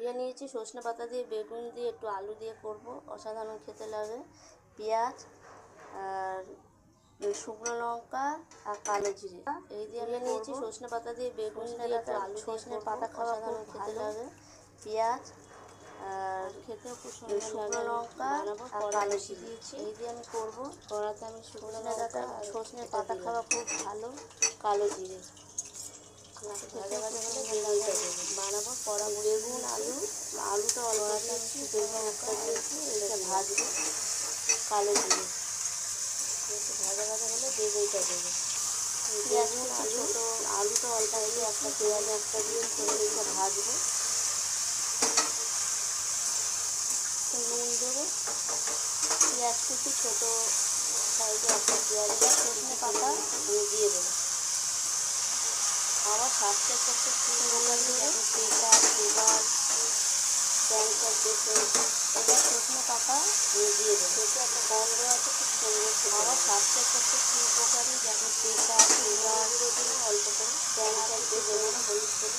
দিয়ে নিয়েছি সজনে পাতা দিয়ে, বেগুন দিয়ে, একটু আলু দিয়ে করব, অসাধারণ খেতে লাগে। পেঁয়াজ আর শুকনো লঙ্কা আর কালো জিরে এই দিয়ে আমি নিয়েছি সজনে পাতা দিয়ে, বেগুন দিয়ে, একটু আলু, সজনে পাতা খাওয়া অসাধারণ খেতে লাগে। পেঁয়াজ আর খেতেও খুব সুন্দর শুকনো লঙ্কা আর কালো জিরে দিয়েছি, এই দিয়ে আমি করবো। কড়াতে আমি শুকনো লঙ্কা সজনে পাতা খাওয়া খুব ভালো, কালো জিরে ভাজা ভাজা হলে বেগুনটা দেবো, বানাবো কড়া বেগুন আলুটা অল্প দিয়েছি, বেগুন একটা দিয়েছি, এটা ভাজবো। কালো জিরে একটু ভাজা ভাজা হলে বেগুনটা দেবো। বেগুন আলুটা অল্প দিয়ে, একটা পেঁয়াজ একটা দিয়ে এটা ভাজবো। নুন দেবো, পেঁয়াজ কুচি ছোটো সাইজে একটা পেঁয়াজ, সজনে পাতা আমি দিয়ে দেবো। আবার স্বাস্থ্যের পক্ষে খুব উপকারী, যেমন প্রেশার, সুগার, ক্যান্সার পেশেন্ট, এবার সজনে পাতা আমি দিয়ে দেবো। সেটা একটা গন্ধ আছে, খুব সুন্দর। আবার স্বাস্থ্যের পক্ষে খুব উপকারী, যেমন প্রেশার, সুগার, অল্প করে ক্যান্সার পেশেন্ট হলুদ করে।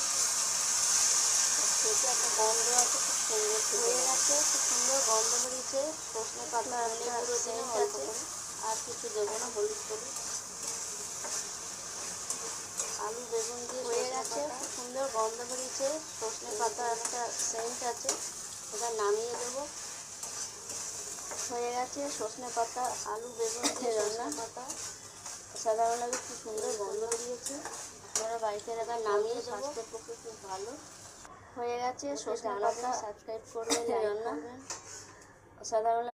সেটা একটা গন্ধ আছে, খুব সুন্দর হয়ে গেছে, খুব সুন্দর গন্ধ বেরিয়েছে। সজনে পাতা একটা সেন্ট আছে, আর কিছু দেবো না, হলুদ করে। আলু বেগুন দিয়ে হয়ে গেছে, খুব সুন্দর গন্ধ বেরিয়েছে। সজনে পাতা একটা সেন্ট আছে, এবার নামিয়ে দেবো। হয়ে গেছে সজনে পাতা আলু বেগুন দিয়ে রান্না, পাতা সাধারণ লাগে, খুব সুন্দর গন্ধ বেরিয়েছে। আপনারা বাড়িতে এবার নামিয়ে দেবো, স্বাস্থ্যের পক্ষে খুব ভালো। হয়ে গেছে সজনে পাতা, সাবস্ক্রাইব করবেন, রান্না সাধারণ।